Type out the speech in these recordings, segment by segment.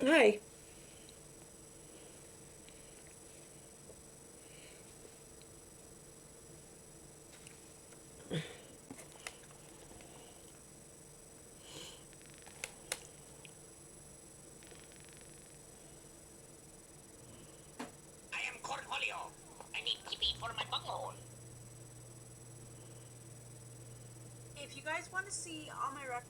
Hi. I am Cornholio. I need pee-pee for my bunghole. If you guys want to see all my records,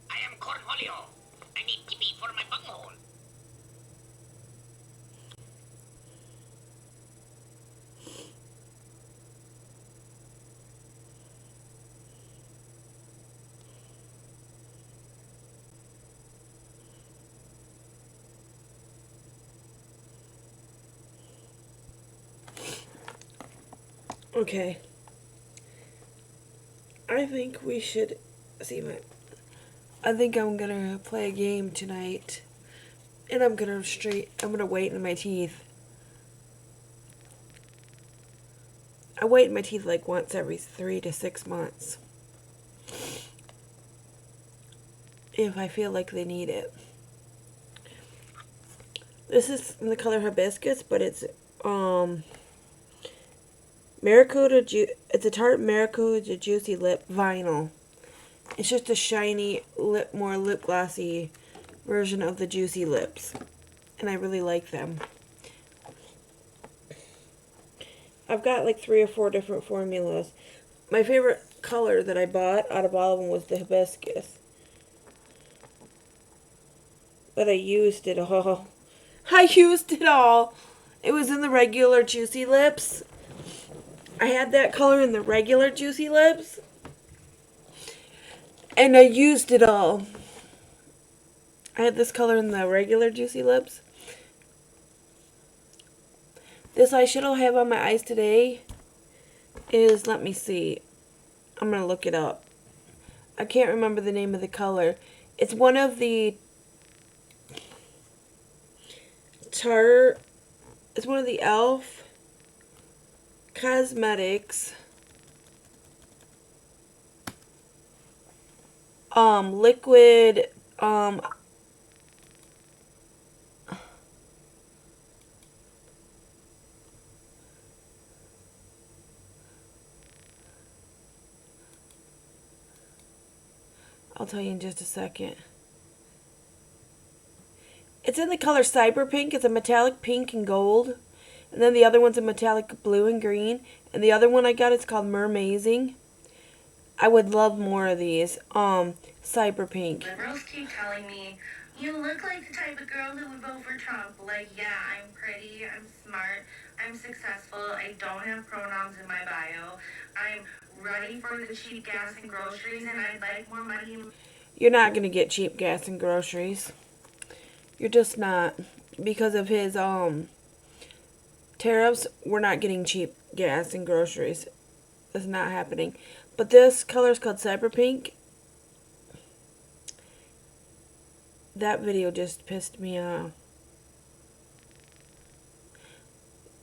I am Cornholio. I need pee-pee for my bunghole. Okay. I think we should see my. I think I'm gonna play a game tonight, and I'm gonna whiten my teeth. I whiten my teeth like once every 3 to 6 months, if I feel like they need it. This is in the color hibiscus, but it's it's a Tarte Maracuja Juicy Lip Vinyl. It's just a shiny, more lip glossy version of the Juicy Lips, and I really like them. I've got like 3 or 4 different formulas. My favorite color that I bought out of all of them was the hibiscus, but I used it all. I used it all. It was in the regular Juicy Lips. I had that color in the regular Juicy Lips, and I used it all. I had this color in the regular Juicy Lips. This eyeshadow I have on my eyes today is, let me see, I'm going to look it up. I can't remember the name of the color. It's one of the it's one of the e.l.f. Cosmetics liquid I'll tell you in just a second. It's in the color Cyber Pink. It's a metallic pink and gold. And then the other one's a metallic blue and green. And the other one I got is called Mermazing. I would love more of these. Cyber Pink. Liberals keep telling me, you look like the type of girl who would vote for Trump. Like, yeah, I'm pretty, I'm smart, I'm successful, I don't have pronouns in my bio, I'm ready for the cheap gas and groceries, and I'd like more money. You're not going to get cheap gas and groceries. You're just not. Because of his tariffs, we're not getting cheap gas and groceries. That's not happening. But this color is called Cyber Pink. That video just pissed me off.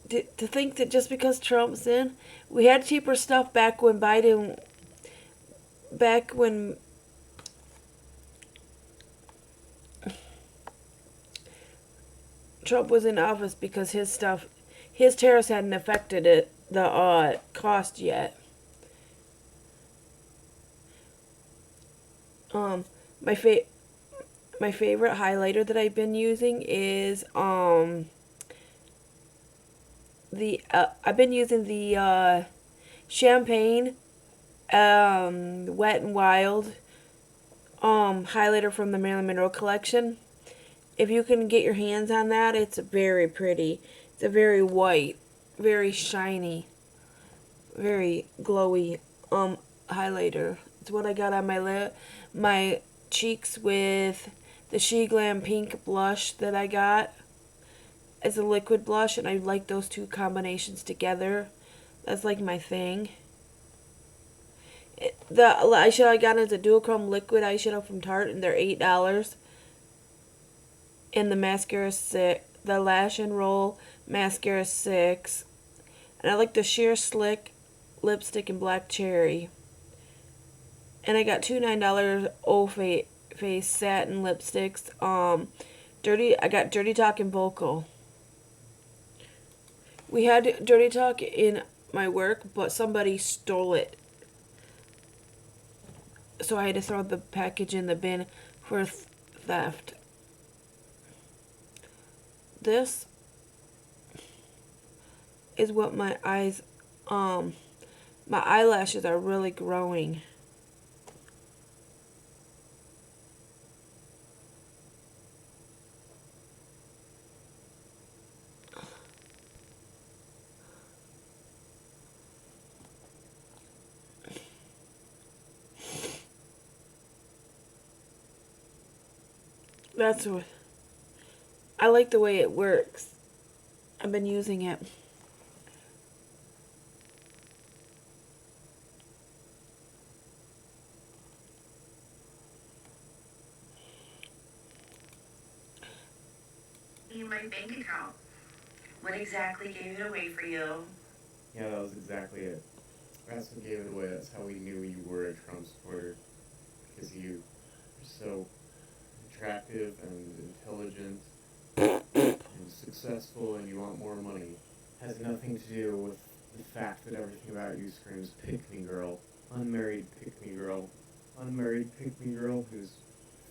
To think that just because Trump's in, we had cheaper stuff back when Trump was in office, because his tariffs hadn't affected the cost yet. My favorite highlighter that I've been using is I've been using the Champagne Wet and Wild highlighter from the Marilyn Monroe collection. If you can get your hands on that, it's very pretty. It's a very white, very shiny, very glowy highlighter. It's what I got on my cheeks with the She Glam Pink blush that I got as a liquid blush, and I like those two combinations together. That's like my thing. The eyeshadow I got is a duochrome liquid eyeshadow from Tarte, and they're $8. And the mascara the Lash and Roll mascara 6. And I like the Sheer Slick lipstick in Black Cherry. And I got two $9 Old Face satin lipsticks. I got Dirty Talk and Vocal. We had Dirty Talk in my work, but somebody stole it. So I had to throw the package in the bin for theft. This is what my eyes, my eyelashes are really growing. That's what I like, the way it works. I've been using it. In my bank account. What exactly gave it away for you? Yeah, that was exactly it. That's what gave it away. That's how we knew you were a Trump supporter. Because you are so attractive and intelligent and successful, and you want more money. Has nothing to do with the fact that everything about you screams pick-me girl. Unmarried pick-me girl. Unmarried pick-me girl whose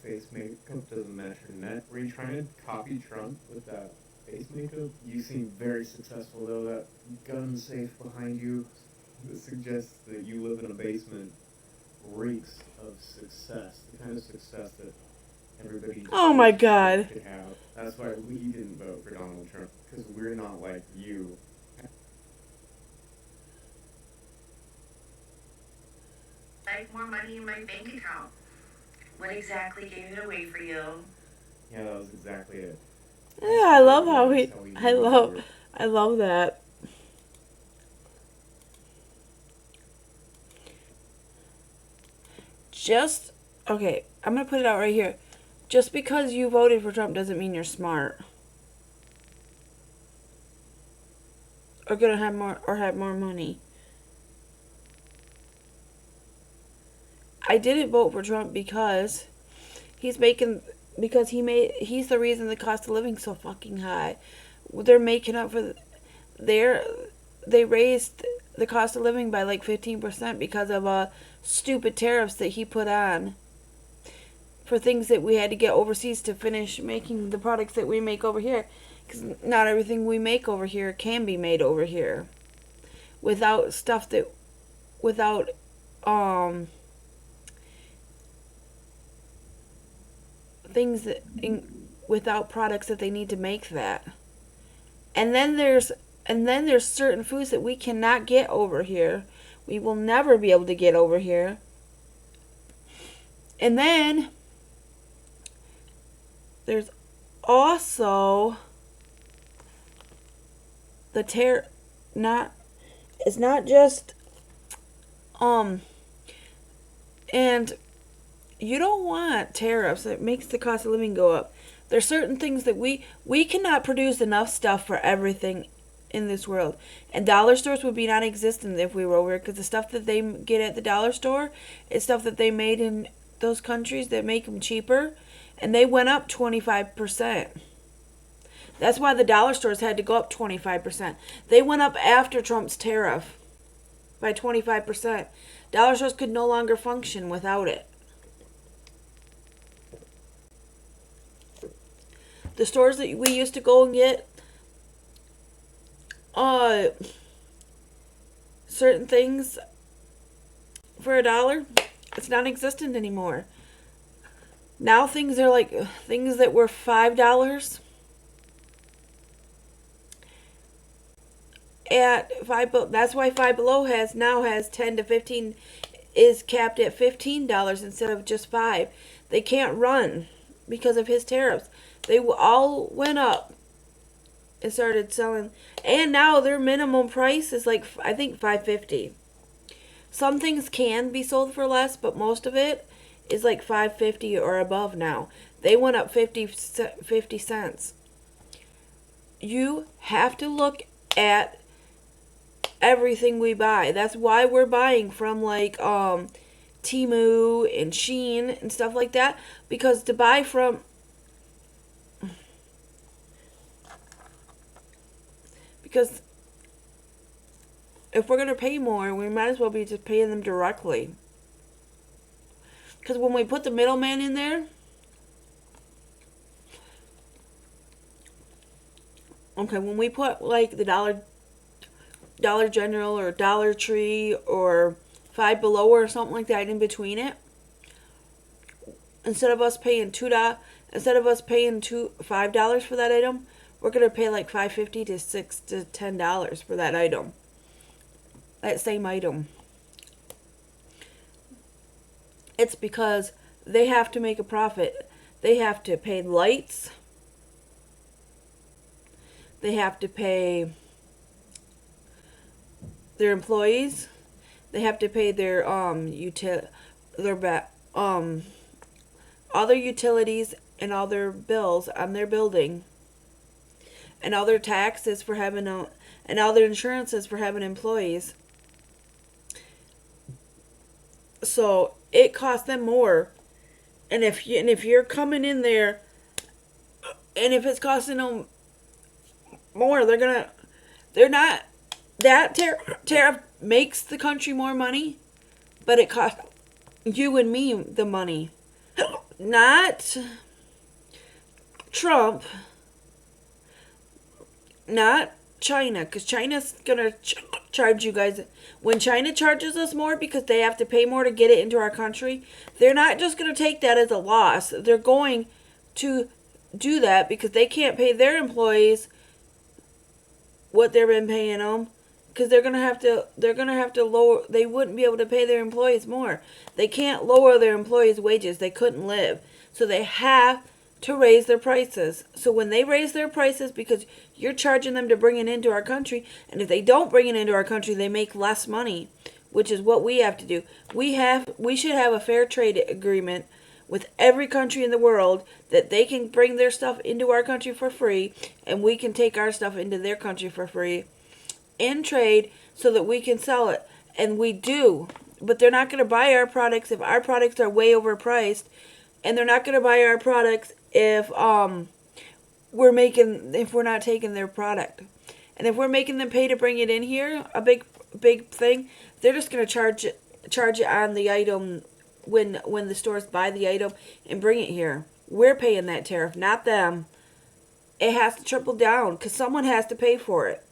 face makeup doesn't match her neck. Were you trying to copy Trump with that face makeup? You seem very successful, though. That gun safe behind you that suggests that you live in a basement reeks of success. The kind of success that everybody Oh my God. could have. That's why we didn't vote for Donald Trump, because we're not like you. Like more money in my bank account. What exactly gave it away for you? Yeah, that was exactly it. Yeah, I love how I love that. Okay, I'm gonna put it out right here. Just because you voted for Trump doesn't mean you're smart. Or gonna have more money. I didn't vote for Trump because he's the reason the cost of living is so fucking high. They're making up for they raised the cost of living by like 15% because of stupid tariffs that he put on for things that we had to get overseas to finish making the products that we make over here. Because not everything we make over here can be made over here without without products that they need to make that. And then there's certain foods that we cannot get over here. We will never be able to get over here. And then there's also it's not just and you don't want tariffs that makes the cost of living go up. There's certain things that we cannot produce enough stuff for everything in this world. And dollar stores would be non-existent if we were over here, because the stuff that they get at the dollar store is stuff that they made in those countries that make them cheaper, and they went up 25%. That's why the dollar stores had to go up 25%. They went up after Trump's tariff by 25%. Dollar stores could no longer function without it. The stores that we used to go and get certain things for $1, it's not existent anymore. Now things are like things that were $5 at that's why Five Below now has 10 to 15, is capped at $15 instead of just $5. They can't run because of his tariffs. They all went up and started selling, and now their minimum price is like, I think, $5.50. Some things can be sold for less, but most of it is like $5.50 or above now. They went up 50 cents. you have to look at everything we buy. That's why we're buying from like Temu and Shein and stuff like that, because to buy from because if we're going to pay more, we might as well be just paying them directly. Because when we put the middleman in there, okay, when we put like the Dollar General or Dollar Tree or Five Below or something like that in between it, instead of us paying $5 for that item, we're gonna pay like $5.50 to $6 to $10 for that item. That same item. It's because they have to make a profit. They have to pay lights. They have to pay their employees. They have to pay their all their utilities and all their bills on their building, and all their taxes for having and all their insurances for having employees. So it costs them more. And if you're coming in there, and if it's costing them more, they're not. That tariff makes the country more money, but it costs you and me the money, not Trump, not China, because China's gonna charge you guys. When China charges us more because they have to pay more to get it into our country, they're not just gonna take that as a loss. They're going to do that because they can't pay their employees what they've been paying them, because they're gonna have to lower. They wouldn't be able to pay their employees more. They can't lower their employees' wages. They couldn't live, so they have to raise their prices. So when they raise their prices, because you're charging them to bring it into our country, and if they don't bring it into our country, they make less money, which is what we have to do. We should have a fair trade agreement with every country in the world, that they can bring their stuff into our country for free, and we can take our stuff into their country for free and trade so that we can sell it. And we do. But they're not going to buy our products if our products are way overpriced, and they're not going to buy our products if we're not taking their product. And if we're making them pay to bring it in here, a big thing, they're just going to charge it on the item when the stores buy the item and bring it here. We're paying that tariff, not them. It has to trickle down because someone has to pay for it.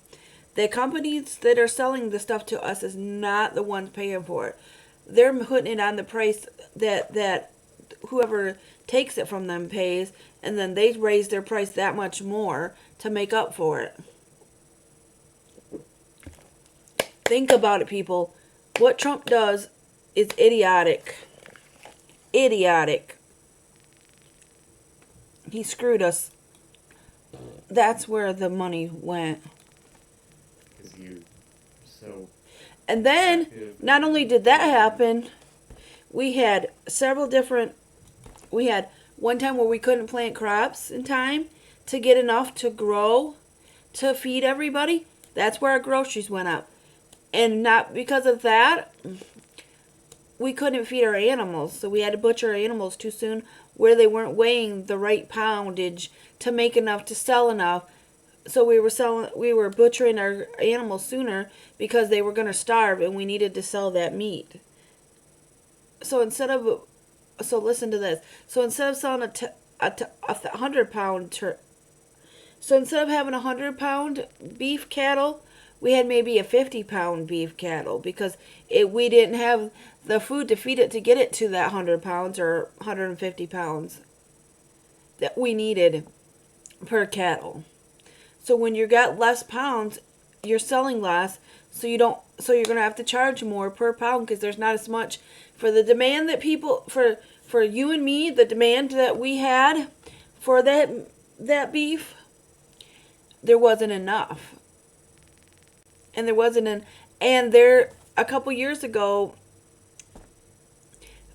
The companies that are selling the stuff to us is not the ones paying for it. They're putting it on the price that whoever takes it from them pays, and then they raise their price that much more to make up for it. Think about it, people. What Trump does is idiotic. Idiotic. He screwed us. That's where the money went. Because you so. And then, not only did that happen, we had we had one time where we couldn't plant crops in time to get enough to grow, to feed everybody. That's where our groceries went up. And not because of that, we couldn't feed our animals. So we had to butcher our animals too soon, where they weren't weighing the right poundage to make enough to sell enough. So we were butchering our animals sooner because they were going to starve, and we needed to sell that meat. So listen to this. So instead of selling a 100-pound so instead of having 100-pound beef cattle, we had maybe a 50-pound beef cattle, because we didn't have the food to feed it to get it to that 100 pounds or 150 pounds that we needed per cattle. So when you got less pounds, you're selling less, so you're going to have to charge more per pound, because there's not as much for the demand that people, for you and me, the demand that we had for that beef, there wasn't enough. And there wasn't a couple years ago,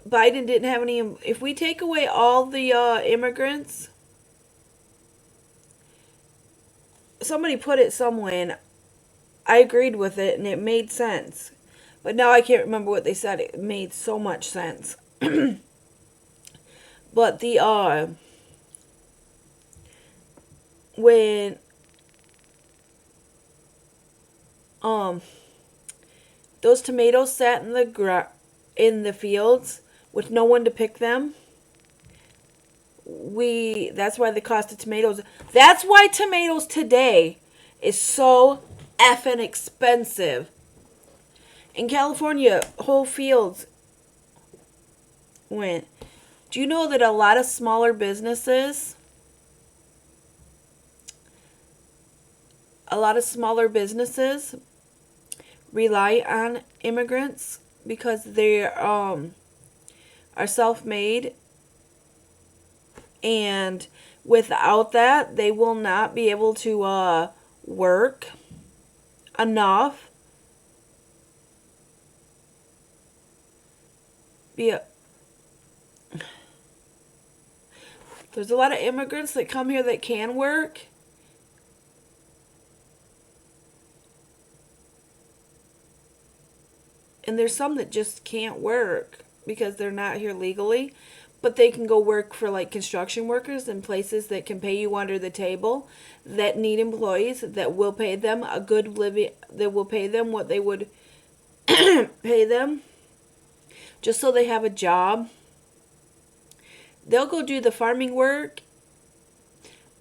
Biden didn't have any. If we take away all the immigrants, somebody put it somewhere and I agreed with it and it made sense. But now I can't remember what they said. It made so much sense. But when those tomatoes sat in the fields with no one to pick them, that's why the cost of tomatoes, that's why tomatoes today is so effing expensive. In California, whole fields went. Do you know that a lot of smaller businesses rely on immigrants because they are self-made, and without that they will not be able to work enough. There's a lot of immigrants that come here that can work. And there's some that just can't work because they're not here legally. But they can go work for like construction workers in places that can pay you under the table, that need employees, that will pay them a good living, that will pay them what they would pay them just so they have a job. They'll go do the farming work.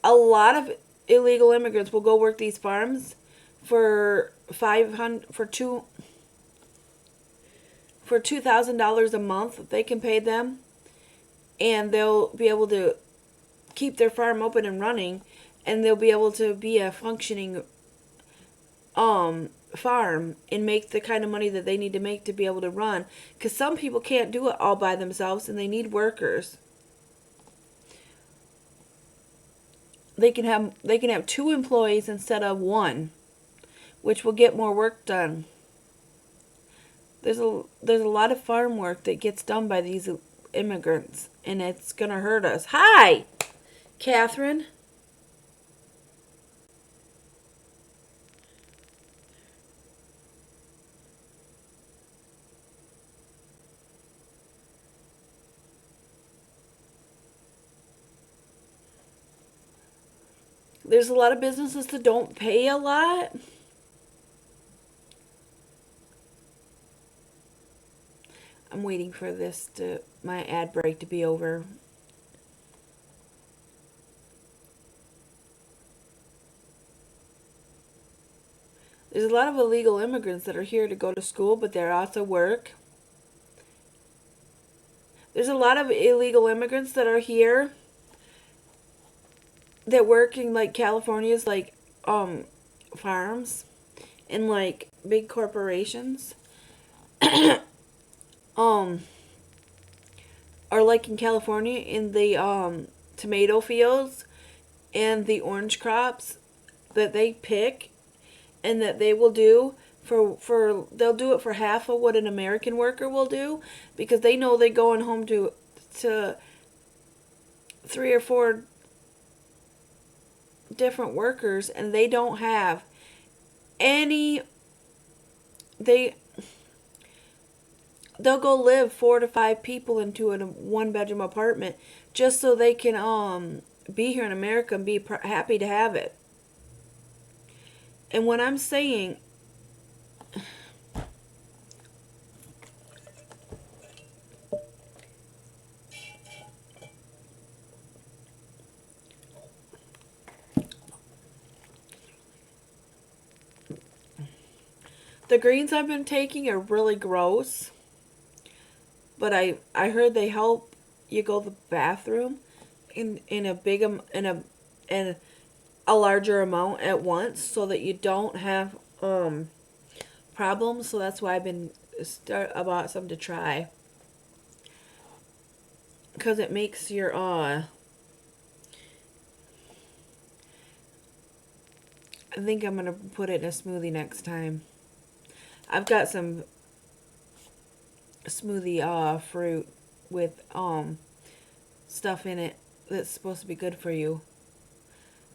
A lot of illegal immigrants will go work these farms for $2,000 a month. They can pay them, and they'll be able to keep their farm open and running, and they'll be able to be a functioning farm and make the kind of money that they need to make to be able to run, because some people can't do it all by themselves and they need workers. They can have 2 employees instead of 1, which will get more work done. There's a lot of farm work that gets done by these immigrants, and it's gonna hurt us. Hi, Catherine. There's a lot of businesses that don't pay a lot. I'm waiting for my ad break to be over. There's a lot of illegal immigrants that are here to go to school, but they also work. There's a lot of illegal immigrants that are here that work in like California's like farms and like big corporations. Or like in California in the tomato fields and the orange crops that they pick, and that they will do they'll do it for half of what an American worker will do, because they know they're going home to 3 or 4 different workers, and they don't have any. They'll go live 4 to 5 people into a 1-bedroom apartment just so they can be here in America and be happy to have it. And when I'm saying the greens I've been taking are really gross, but I heard they help you go to the bathroom in a larger amount at once, so that you don't have problems. So that's why I've been I bought some to try, because it makes your I think I'm gonna put it in a smoothie next time. I've got some smoothie fruit with stuff in it that's supposed to be good for you.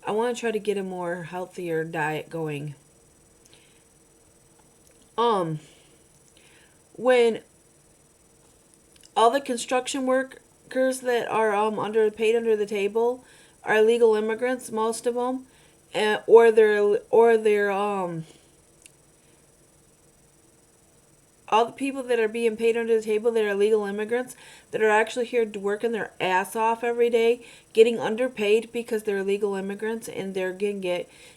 I want to try to get a more healthier diet going. When all the construction workers that are paid under the table are illegal immigrants, most of them, or they're all the people that are being paid under the table that are illegal immigrants that are actually here working their ass off every day, getting underpaid because they're illegal immigrants and they're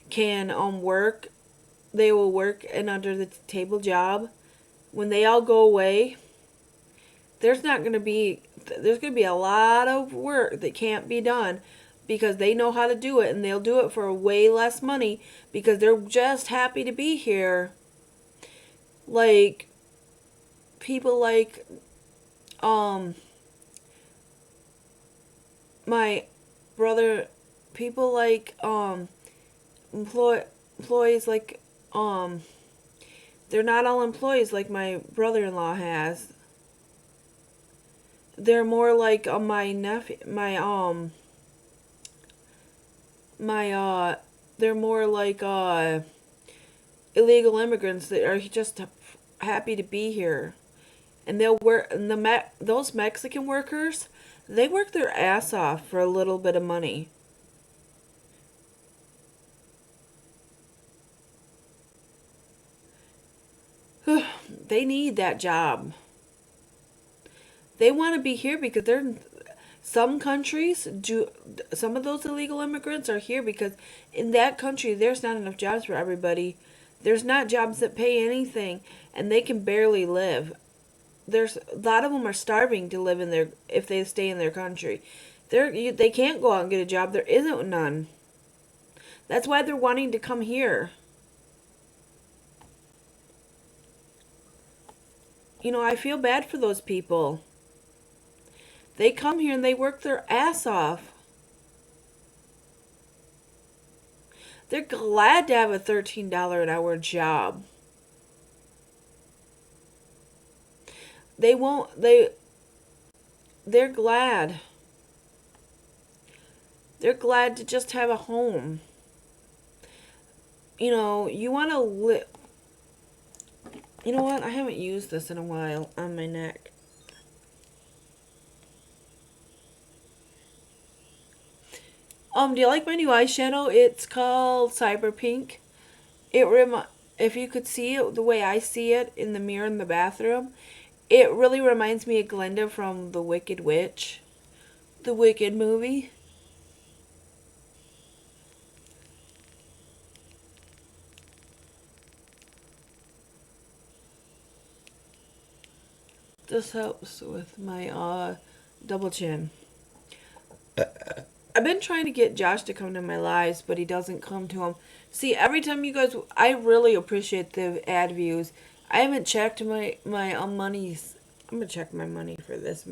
can work. They will work an under the table job. When they all go away, there's going to be a lot of work that can't be done because they know how to do it, and they'll do it for way less money because they're just happy to be here. Like people like my brother, people like employees like they're not all employees like my brother-in-law has. They're more like my nephew, they're more like illegal immigrants that are just happy to be here. And they'll work, and those Mexican workers, they work their ass off for a little bit of money. They need that job. They want to be here because some countries do. Some of those illegal immigrants are here because in that country there's not enough jobs for everybody. There's not jobs that pay anything, and they can barely live. There's a lot of them are starving to live in their if they stay in their country. They can't go out and get a job. There isn't none. That's why they're wanting to come here. I feel bad for those people. They come here and they work their ass off. They're glad to have a $13 an hour job. They won't, they're glad. They're glad to just have a home. You want to live. You know what? I haven't used this in a while on my neck. Do you like my new eyeshadow? It's called Cyber Pink. If you could see it the way I see it in the mirror in the bathroom, it really reminds me of Glinda from The Wicked Witch, the Wicked movie. This helps with my double chin. I've been trying to get Josh to come to my lives, but he doesn't come to them. See, every time you guys, I really appreciate the ad views. I haven't checked my monies. I'm gonna check my money for this.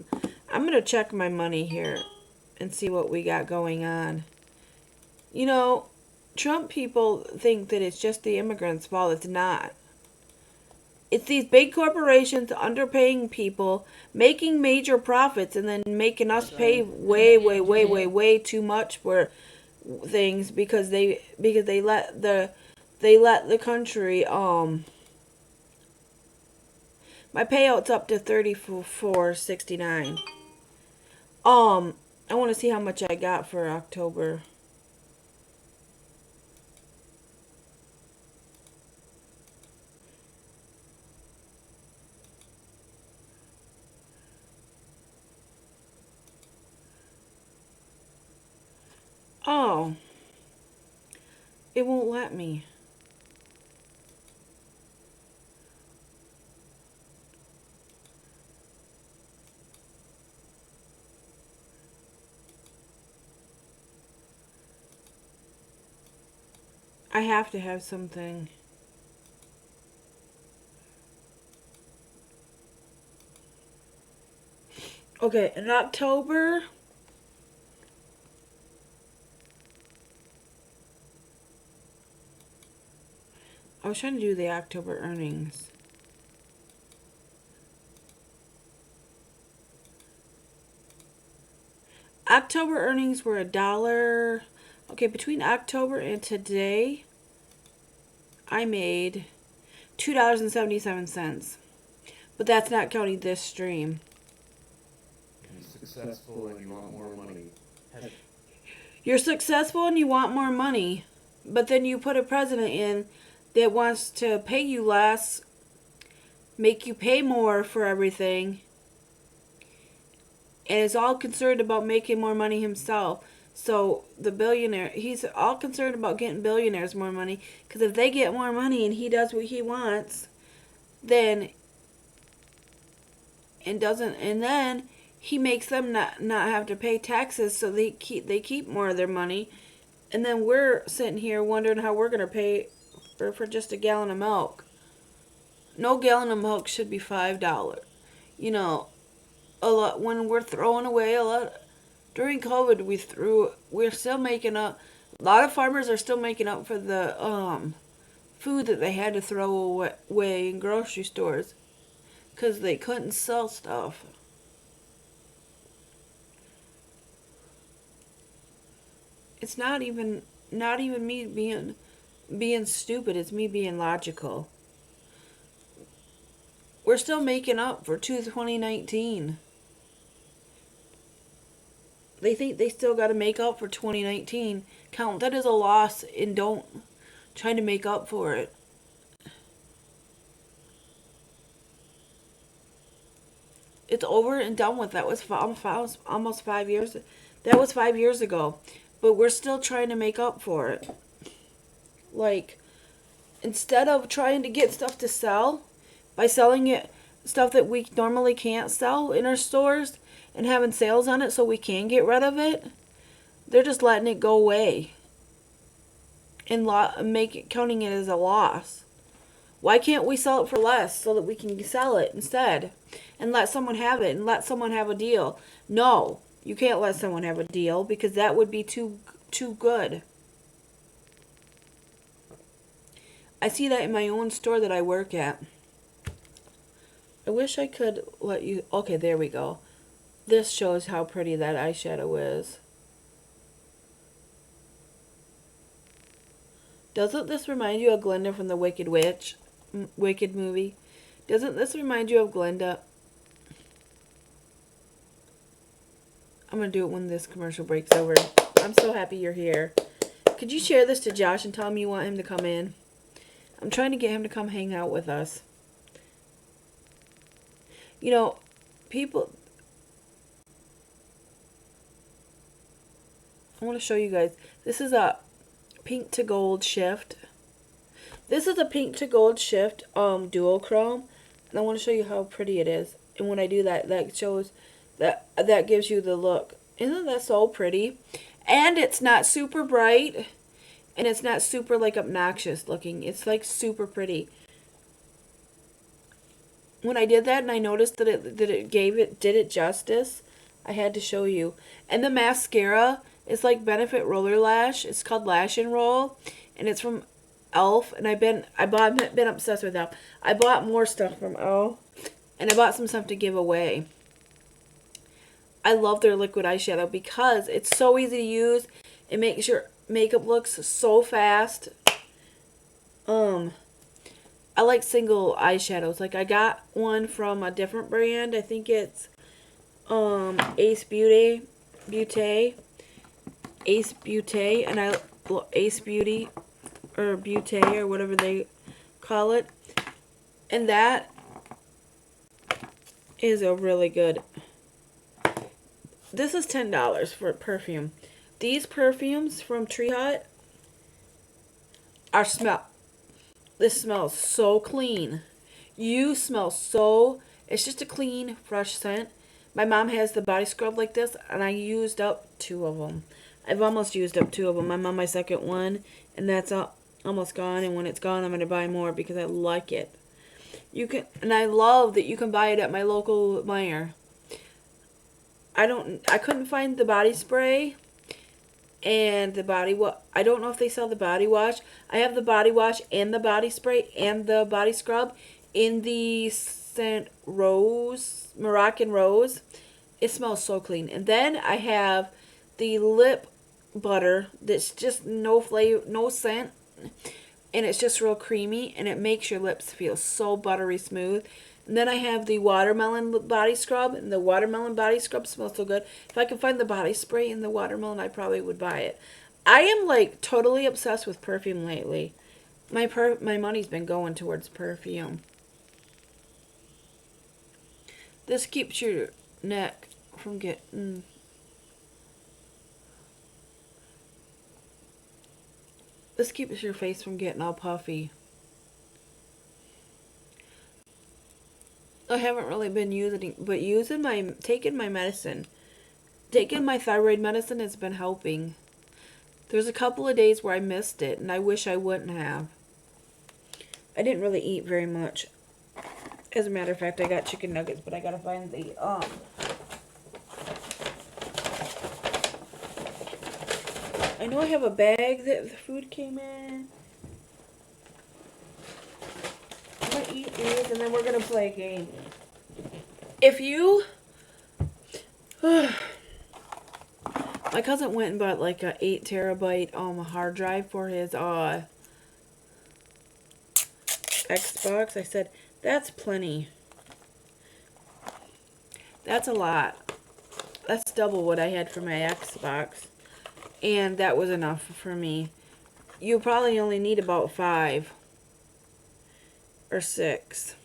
I'm gonna check my money here and see what we got going on. Trump people think that it's just the immigrants' fault. It's not. It's these big corporations underpaying people, making major profits, and then making us pay way too much for things because they let the country my payout's up to $34.69. I want to see how much I got for October. Oh, it won't let me. I have to have something. Okay, in October, I was trying to do the October earnings. October earnings were Okay, between October and today, I made $2.77. But that's not counting this stream. You're successful and you want more money. You're successful and you want more money, but then you put a president in that wants to pay you less, make you pay more for everything, and is all concerned about making more money himself. So the billionaire, he's all concerned about getting billionaires more money, because if they get more money and he does what he wants, then then he makes them not have to pay taxes, so they keep more of their money, and then we're sitting here wondering how we're gonna pay for just a gallon of milk. No gallon of milk should be $5. You know, a lot when we're throwing away a lot. During COVID, we're still making up. A lot of farmers are still making up for the food that they had to throw away in grocery stores because they couldn't sell stuff. It's not even me being stupid. It's me being logical. We're still making up for 2019. They think they still got to make up for 2019. Count that as a loss and don't try to make up for it. It's over and done with. That was almost 5 years. That was 5 years ago. But we're still trying to make up for it. Like, instead of trying to get stuff to sell by selling it stuff that we normally can't sell in our stores and having sales on it so we can get rid of it, they're just letting it go away and counting it as a loss. Why can't we sell it for less so that we can sell it instead and let someone have it and let someone have a deal? No, you can't let someone have a deal because that would be too good. I see that in my own store that I work at. I wish I could let you... Okay, there we go. This shows how pretty that eyeshadow is. Doesn't this remind you of Glinda from the Wicked movie? Doesn't this remind you of Glinda? I'm going to do it when this commercial breaks over. I'm so happy you're here. Could you share this to Josh and tell him you want him to come in? I'm trying to get him to come hang out with us. You know, people... I want to show you guys. This is a pink to gold shift. This is a pink to gold shift dual chrome. And I want to show you how pretty it is. And when I do that, that shows... That gives you the look. Isn't that so pretty? And it's not super bright. And it's not super, like, obnoxious looking. It's, like, super pretty. When I did that and I noticed that it did it justice, I had to show you. And the mascara is like Benefit Roller Lash. It's called Lash and Roll. And it's from e.l.f. And I've been obsessed with e.l.f. I bought more stuff from e.l.f. And I bought some stuff to give away. I love their liquid eyeshadow because it's so easy to use. It makes your makeup looks so fast. I like single eyeshadows. Like I got one from a different brand. I think it's Ace Beauty, and Ace Beauty or Beauty or whatever they call it. And that is a really good. This is $10 for perfume. These perfumes from Tree Hut this smells so clean. You smell so... It's just a clean, fresh scent. My mom has the body scrub like this, and I used up 2 of them. I've almost used up 2 of them. I'm on my second one, and that's almost gone. And when it's gone, I'm going to buy more because I like it. And I love that you can buy it at my local Meijer. I couldn't find the body spray and the body wash. I don't know if they sell the body wash. I have the body wash and the body spray and the body scrub in the scent Moroccan Rose. It smells so clean. And then I have the lip butter that's just no flavor, no scent, and it's just real creamy, and it makes your lips feel so buttery smooth. And then I have the watermelon body scrub, and the watermelon body scrub smells so good. If I could find the body spray in the watermelon, I probably would buy it. I am like totally obsessed with perfume lately. My money's been going towards perfume. This keeps your neck from getting... This keeps your face from getting all puffy. I haven't really been taking my medicine. Taking my thyroid medicine has been helping. There's a couple of days where I missed it, and I wish I wouldn't have. I didn't really eat very much. As a matter of fact, I got chicken nuggets, but I gotta find the, I know I have a bag that the food came in. I'm gonna eat these, and then we're gonna play a game. If you... My cousin went and bought like a 8 terabyte hard drive for his Xbox. I said, that's plenty. That's a lot. That's double what I had for my Xbox. And that was enough for me. You probably only need about 5 or 6.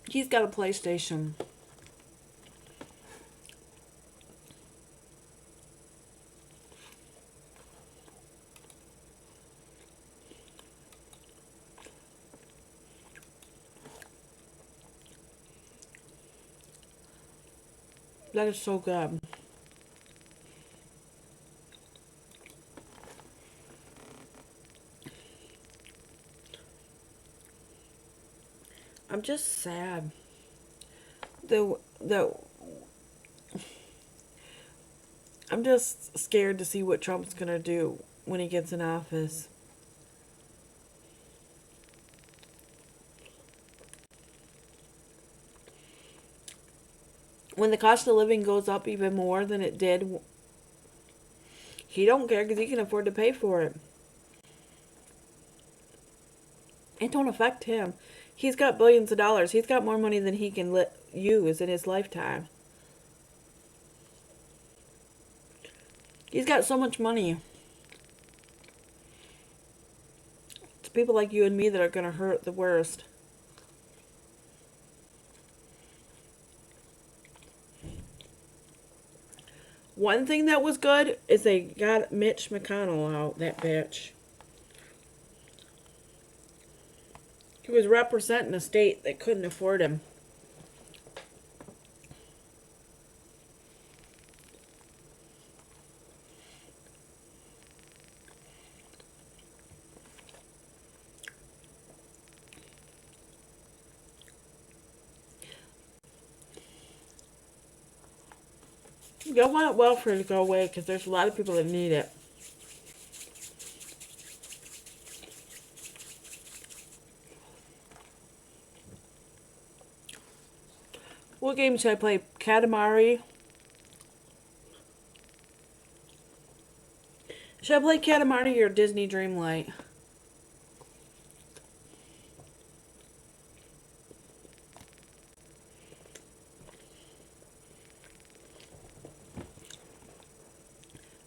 He's got a PlayStation. That is so good. I'm just sad. I'm just scared to see what Trump's gonna do when he gets in office. When the cost of living goes up even more than it did, he don't care because he can afford to pay for it. It don't affect him. He's got billions of dollars. He's got more money than he can use in his lifetime. He's got so much money. It's people like you and me that are going to hurt the worst. One thing that was good is they got Mitch McConnell out, that bitch. He was representing a state that couldn't afford him. You don't want welfare to go away because there's a lot of people that need it. What game should I play? Katamari? Should I play Katamari or Disney Dreamlight?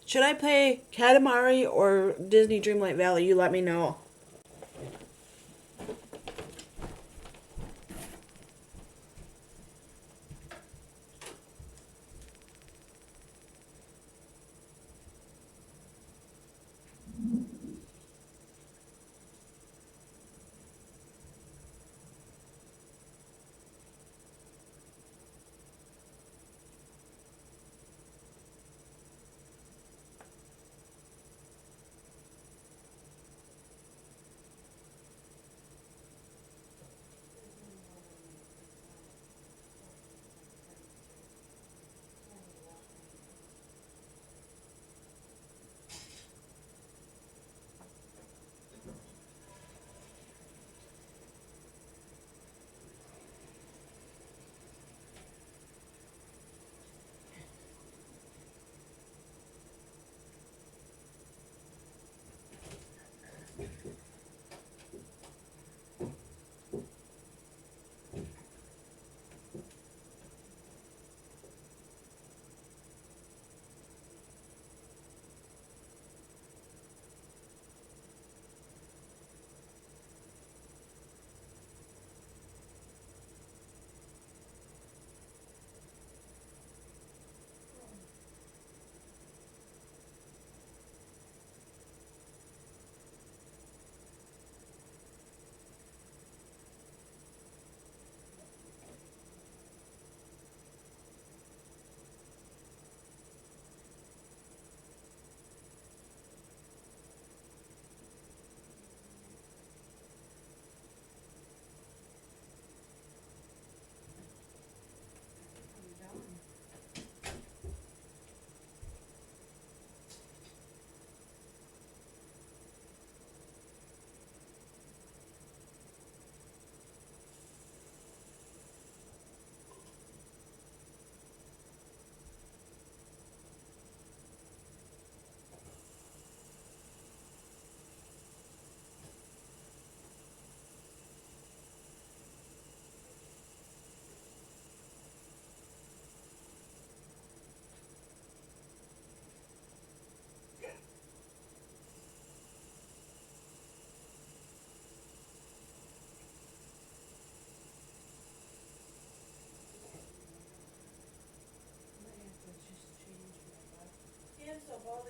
Should I play Katamari or Disney Dreamlight Valley? You let me know.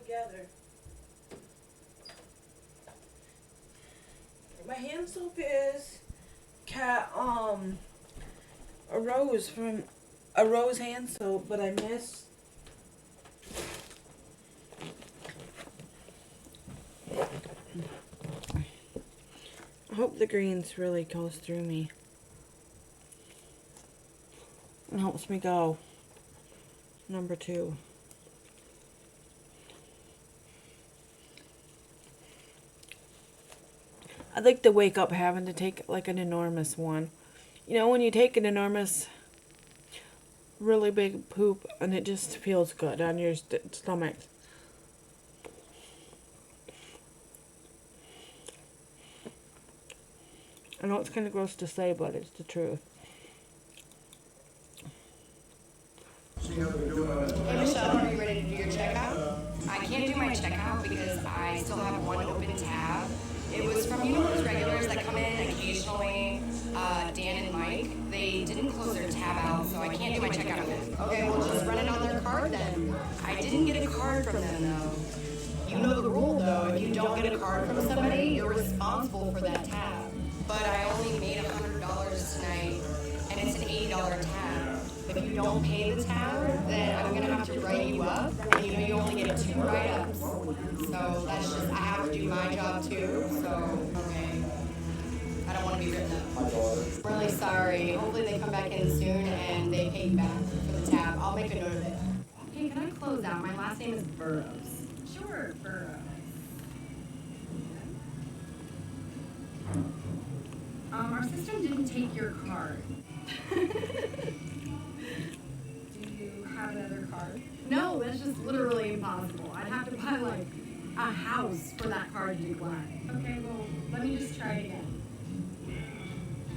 together. My hand soap is a rose hand soap, but I missed. I hope the greens really goes through me. It helps me go. Number 2. I'd like to wake up having to take like an enormous one. You know, when you take an enormous, really big poop and it just feels good on your stomach. I know it's kind of gross to say, but it's the truth. Hey Michelle, are you ready to do your checkout? I can't do my checkout because I still have one open tab. It was from, you know, those regulars that come in occasionally, Dan and Mike. They didn't close their tab out, so I can't do my checkout yet. Okay, well just run it on their card then. I didn't get a card from them though. You know the rule though, if you don't get a card from somebody, you're responsible for that tab. But I only made $100 tonight, and it's an $80 tab. If you don't pay the tab, then I'm gonna have to write you up, and you know you only get 2 write-ups. So that's just, I have to do my job too, so, okay. I don't wanna be written up. I'm really sorry. Hopefully they come back in soon and they pay you back for the tab. I'll make a note of it. Hey, can I close out? My last name is Burrows. Sure, Burrows. Our system didn't take your card. Do you have another card? No, that's just literally impossible. I'd have to buy like a house for that card to decline. Okay, well, let me just try it again.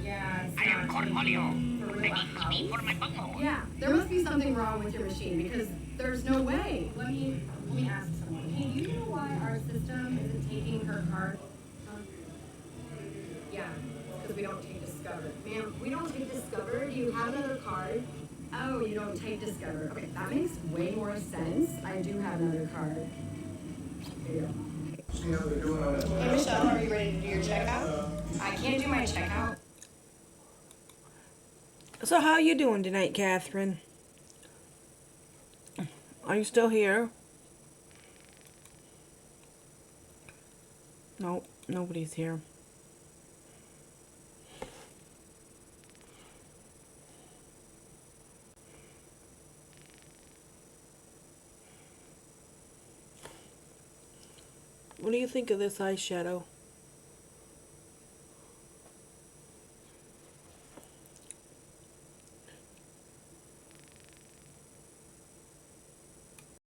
Yeah, it's I am not Cornholio. taking for I real a need house. TV for my bungalow. Yeah, there must be something wrong with your machine because there's no way. Let me ask someone. Hey, do you know why our system isn't taking her card? Yeah, because we don't take Discover. Ma'am, we don't take Discover. Do you have another card? Oh, you don't take Discover. Okay, that makes way more sense. I do have another card. Here you go. Hey Michelle, are you ready to do your checkout? I can't do my checkout. So how you doing tonight, Catherine? Are you still here? Nope, nobody's here. What do you think of this eyeshadow?